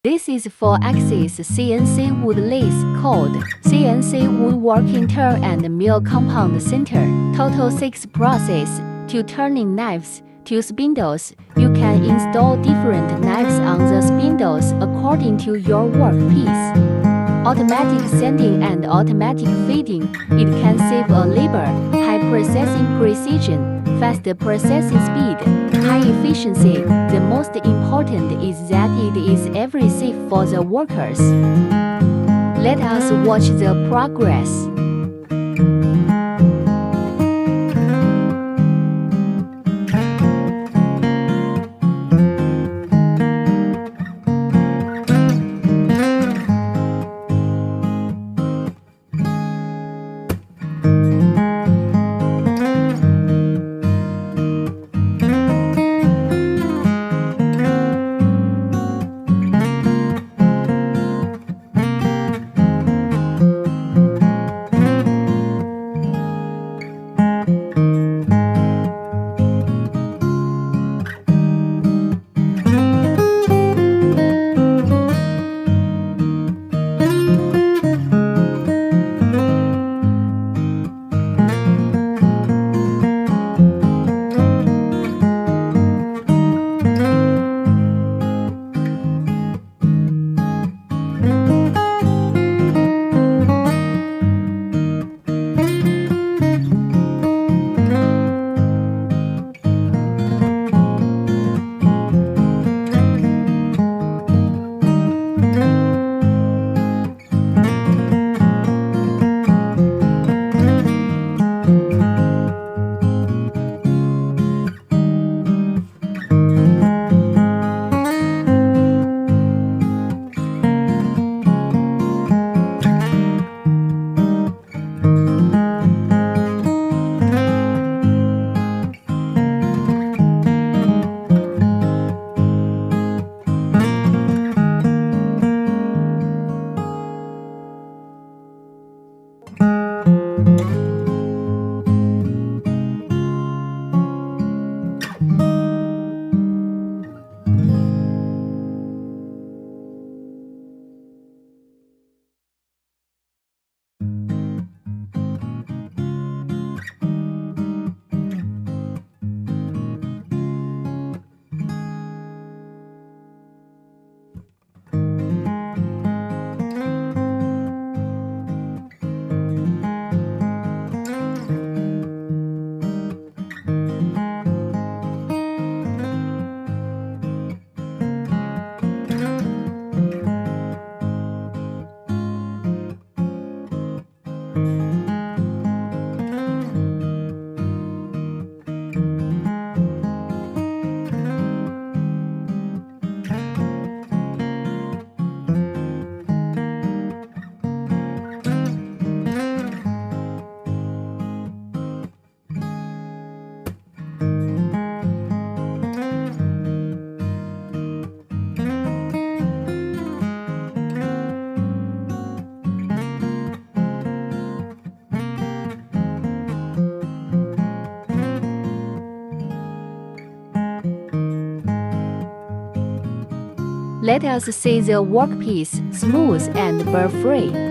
This is 4-axis CNC wood lathe called CNC woodworking turn and mill compound center. Total 6 process, 2 turning knives, 2 spindles. You can install different knives on the spindles according to your workpiece. Automatic sanding and automatic feeding. It can save a labor, high processing precision, fast processing speed, high efficiency. The most important is that it is very safe for the workers. Let us watch the progress. Let us see the workpiece smooth and burr-free.